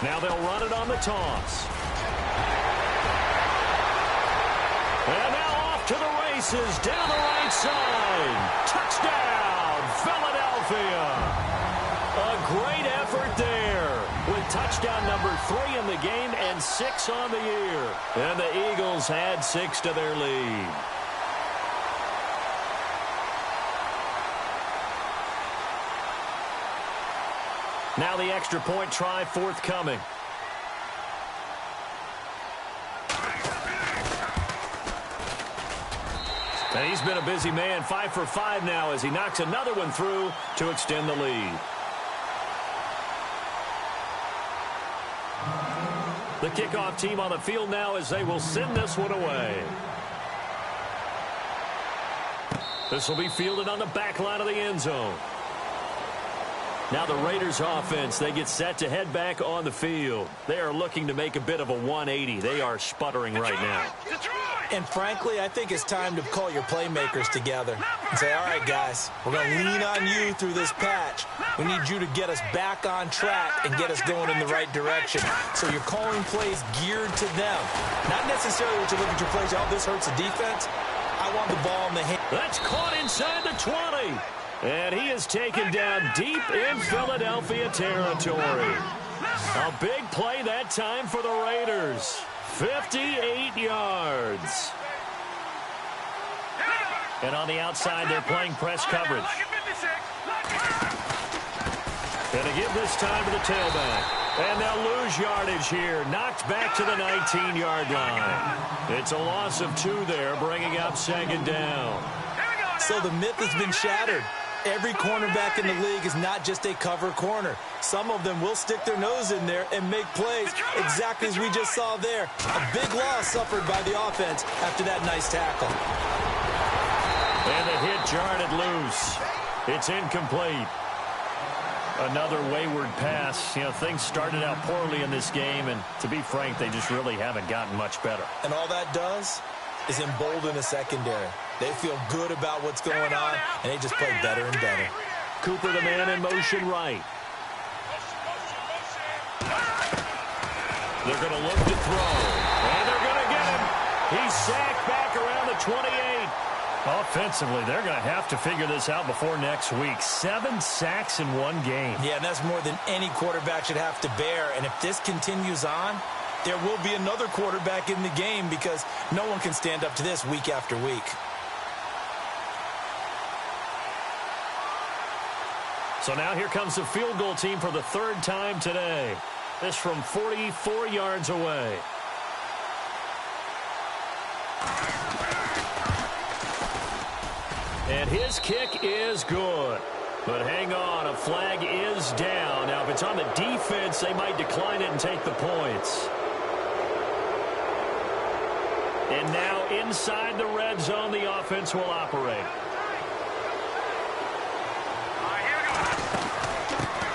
Now they'll run it on the toss. And now off to the races down the right side. Touchdown, Philadelphia. A great effort there with touchdown number 3 in the game and 6 on the year. And the Eagles add 6 to their lead. Now the extra point try forthcoming. And he's been a busy man, 5 for 5 now as he knocks another one through to extend the lead. The kickoff team on the field now as they will send this one away. This will be fielded on the back line of the end zone. Now the Raiders offense, they get set to head back on the field. They are looking to make a bit of a 180. They are sputtering right now. And frankly, I think it's time to call your playmakers together and say, all right, guys, we're going to lean on you through this patch. We need you to get us back on track and get us going in the right direction. So you're calling plays geared to them. Not necessarily what you look at your plays, oh, this hurts the defense. I want the ball in the hand. That's caught inside the 20. And he is taken down deep in Philadelphia territory. A big play that time for the Raiders. 58 yards. And on the outside, they're playing press coverage. And to give this time to the tailback. And they'll lose yardage here. Knocked back to the 19-yard line. It's a loss of 2 there, bringing up second down. So the myth has been shattered. Every cornerback in the league is not just a cover corner. Some of them will stick their nose in there and make plays exactly as we just saw there. A big loss suffered by the offense after that nice tackle. And the hit jarred it loose. It's incomplete. Another wayward pass. You know, things started out poorly in this game, and to be frank, they just really haven't gotten much better. And all that does is embolden the secondary. They feel good about what's going on, and they just play better and better. Cooper, the man in motion right. They're going to look to throw, and they're going to get him. He's sacked back around the 28. Offensively, they're going to have to figure this out before next week. 7 sacks in one game. Yeah, and that's more than any quarterback should have to bear. And if this continues on, there will be another quarterback in the game because no one can stand up to this week after week. So now here comes the field goal team for the 3rd time today. This from 44 yards away. And his kick is good. But hang on, a flag is down. Now, if it's on the defense, they might decline it and take the points. And now inside the red zone, the offense will operate.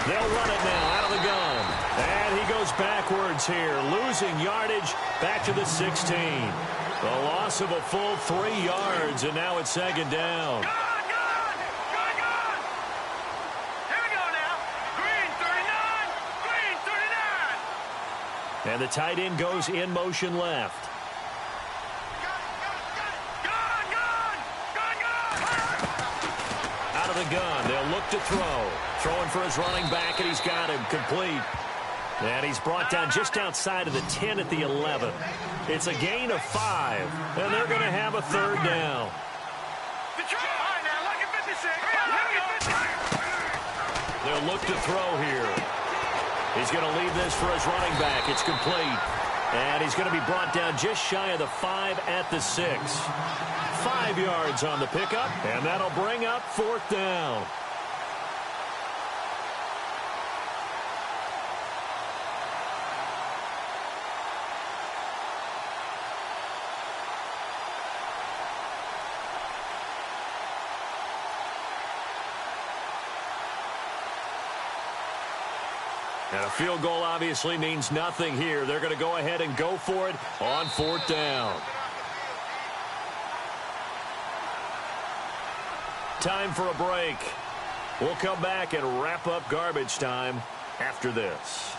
They'll run it now out of the gun. And he goes backwards here, losing yardage back to the 16. The loss of a full 3 yards, and now it's second down. Here we go now. Green 39. Green 39. And the tight end goes in motion left. Out of the gun, they'll look to throw. Throwing for his running back, and he's got him complete. And he's brought down just outside of the 10 at the 11. It's a gain of 5, and they're going to have a 3rd down. They'll look to throw here. He's going to leave this for his running back. It's complete. And he's going to be brought down just shy of the 5 at the 6. 5 yards on the pickup, and that'll bring up 4th down. And a field goal obviously means nothing here. They're going to go ahead and go for it on 4th down. Time for a break. We'll come back and wrap up garbage time after this.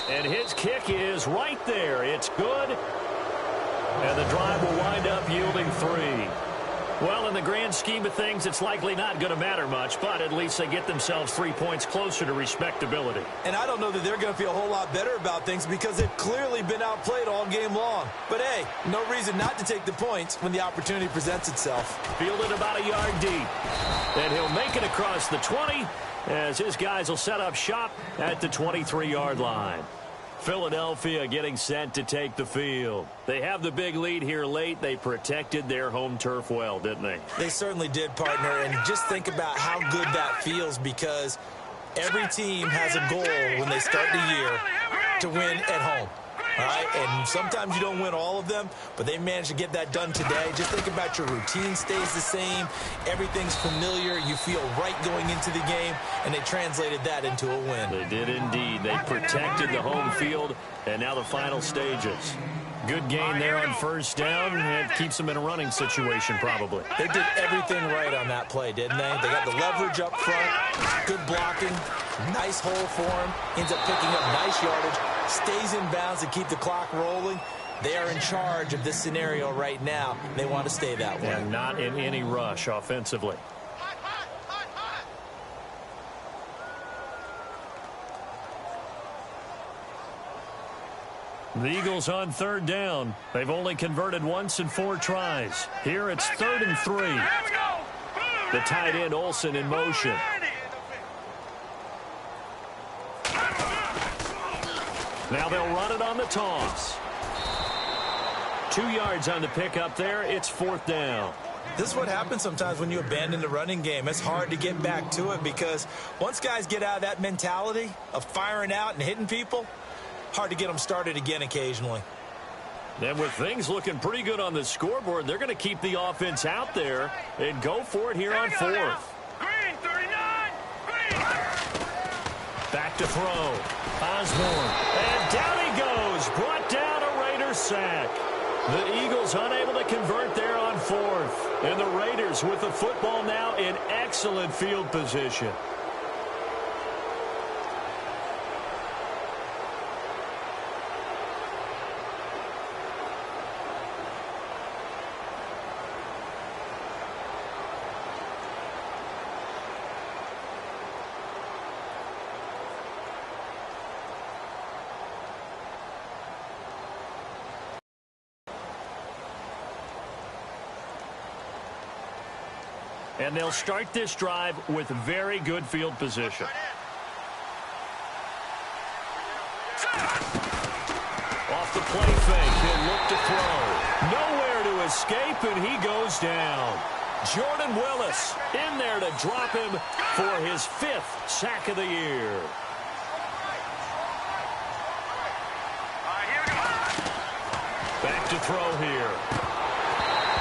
And his kick is right there. It's good. And the drive will wind up yielding 3. Well, in the grand scheme of things, it's likely not going to matter much, but at least they get themselves 3 points closer to respectability. And I don't know that they're going to feel a whole lot better about things because they've clearly been outplayed all game long. But, hey, no reason not to take the points when the opportunity presents itself. Fielded about a yard deep. And he'll make it across the 20 as his guys will set up shop at the 23-yard line. Philadelphia getting set to take the field. They have the big lead here late. They protected their home turf well, didn't they? They certainly did, partner. And just think about how good that feels because every team has a goal when they start the year to win at home. All right, and sometimes you don't win all of them, but they managed to get that done today. Just think about your routine stays the same. Everything's familiar. You feel right going into the game, and they translated that into a win. They did indeed. They protected the home field, and now the final stages. Good gain there on 1st down. It keeps them in a running situation probably. They did everything right on that play, didn't they? They got the leverage up front, good blocking, nice hole for him, ends up picking up nice yardage, stays in bounds to keep the clock rolling. They are in charge of this scenario right now. They want to stay that way. And not in any rush offensively. The Eagles on 3rd down. They've only converted once in 4 tries. Here it's 3rd and 3. The tight end Olsen in motion. Now they'll run it on the toss. 2 yards on the pickup there. It's 4th down. This is what happens sometimes when you abandon the running game. It's hard to get back to it because once guys get out of that mentality of firing out and hitting people, hard to get them started again occasionally. And with things looking pretty good on the scoreboard, they're going to keep the offense out there and go for it here on 4th. Green, 39. Green. Back to throw. Osborne. And down he goes. Brought down a Raiders sack. The Eagles unable to convert there on 4th. And the Raiders with the football now in excellent field position. And they'll start this drive with very good field position. Off the play fake, he'll look to throw. Nowhere to escape, and he goes down. Jordan Willis in there to drop him for his 5th sack of the year. Back to throw here.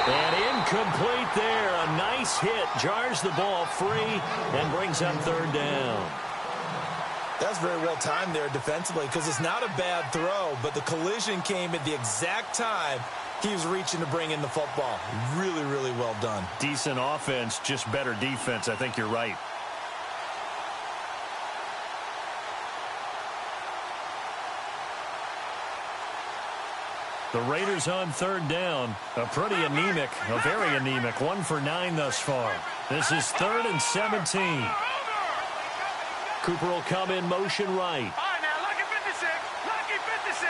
And incomplete there. A nice hit. Jars the ball free and brings up 3rd down. That's very well timed there defensively because it's not a bad throw, but the collision came at the exact time he was reaching to bring in the football. Really, really well done. Decent offense, just better defense. I think you're right. The Raiders on 3rd down. A pretty anemic, a very anemic. 1 for 9 thus far. This is 3rd and 17. Cooper will come in motion right. All right, now, lucky 56. Lucky 56.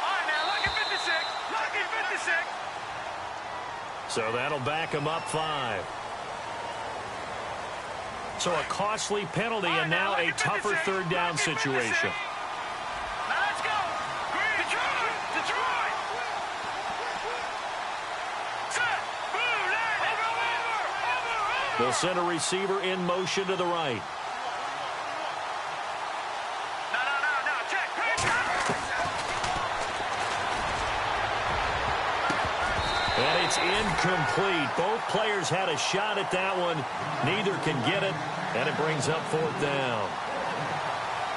All right, now, lucky 56. Lucky 56. So that'll back him up 5. So a costly penalty and now a tougher 3rd down situation. They'll send a receiver in motion to the right. No, check. And it's incomplete. Both players had a shot at that one. Neither can get it, and it brings up 4th down.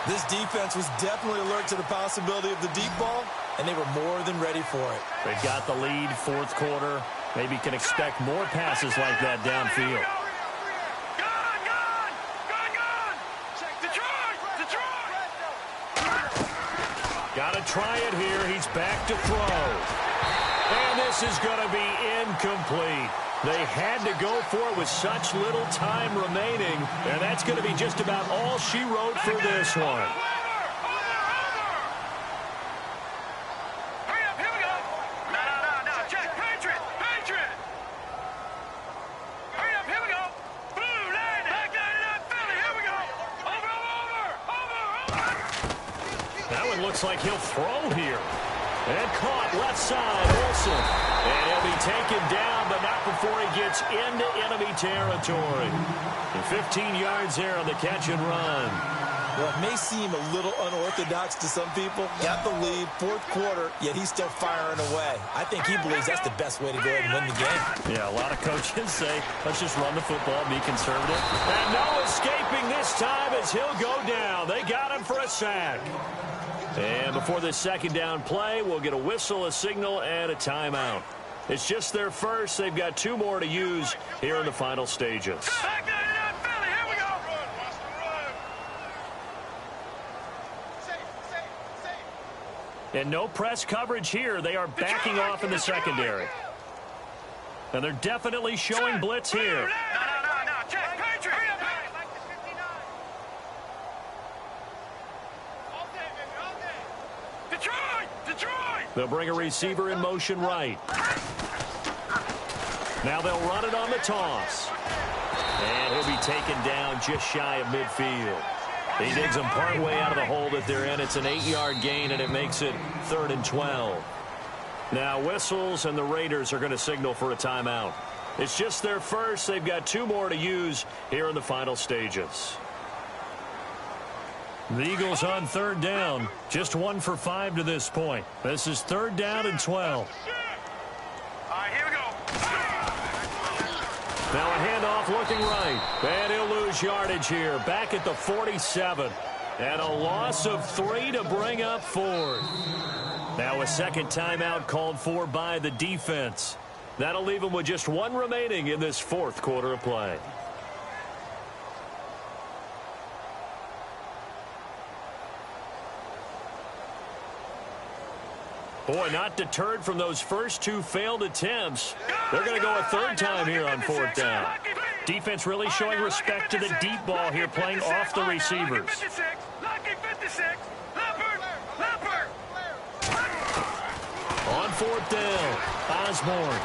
This defense was definitely alert to the possibility of the deep ball, and they were more than ready for it. They've got the lead, 4th quarter. Maybe can expect more passes like that downfield. Got to try it here. He's back to throw. And this is going to be incomplete. They had to go for it with such little time remaining, and that's going to be just about all she wrote for this one. Hurry up, here we go. No, check. Patriot. Hurry up, here we go. Blue, landing. Back down to Philly, here we go. Over. That one looks like he'll throw here. And caught left side, Olsen. And he'll be taken down, but not before he gets into enemy territory. And 15 yards there on the catch and run. Well, it may seem a little unorthodox to some people. Got the lead, 4th quarter, yet he's still firing away. I think he believes that's the best way to go ahead and win the game. Yeah, a lot of coaches say, let's just run the football, be conservative. And no escaping this time as he'll go down. They got him for a sack. And before this 2nd down play, we'll get a whistle, a signal, and a timeout. It's just their first. They've got 2 more to use here in the final stages. Back down to Philly, here we go. And no press coverage here. They are backing off in the secondary. And they're definitely showing blitz here. No, check. Patriot. Hurry up. Detroit! They'll bring a receiver in motion right. Now they'll run it on the toss. And he'll be taken down just shy of midfield. He digs them partway out of the hole that they're in. It's an 8-yard gain, and it makes it 3rd and 12. Now whistles, and the Raiders are going to signal for a timeout. It's just their first. They've got 2 more to use here in the final stages. The Eagles on 3rd down. Just 1 for 5 to this point. This is 3rd down and 12. All right, here we go. Now a handoff looking right. And he'll lose yardage here. Back at the 47. And a loss of 3 to bring up 4th. Now a second timeout called for by the defense. That'll leave them with just 1 remaining in this 4th quarter of play. Boy, not deterred from those first 2 failed attempts. They're going to go a 3rd time here on 4th down. Defense really showing respect to the deep ball here, playing off the receivers. On 4th down, Osborne.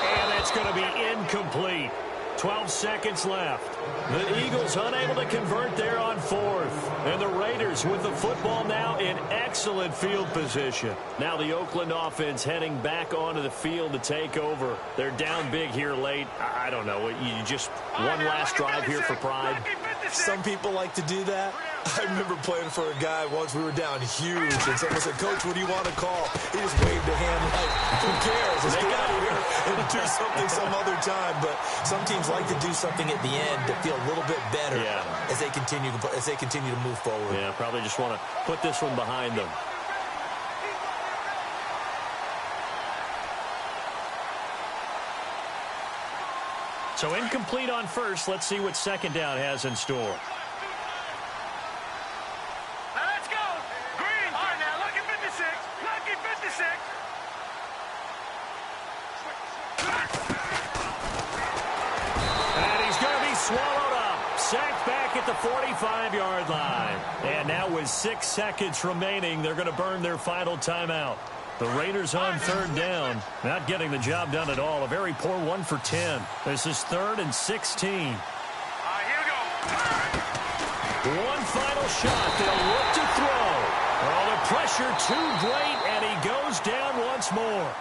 And that's going to be incomplete. 12 seconds left. The Eagles unable to convert there on 4th. And the Raiders with the football now in excellent field position. Now the Oakland offense heading back onto the field to take over. They're down big here late. I don't know. You just one last drive here for pride. Some people like to do that. I remember playing for a guy once. We were down huge, and someone said, "Coach, what do you want to call?" He just waved a hand like, "Who cares? Let's get out of here and do something some other time." But some teams like to do something at the end to feel a little bit better as they continue to move forward. Yeah, probably just want to put this one behind them. So incomplete on first. Let's see what 2nd down has in store. Swallowed up. Sacked back at the 45-yard line. And now with 6 seconds remaining, they're going to burn their final timeout. The Raiders on 3rd down. Not getting the job done at all. A very poor 1 for 10. This is 3rd and 16. All right, here we go. One final shot. They'll look to throw. Oh, the pressure too great, and he goes down once more.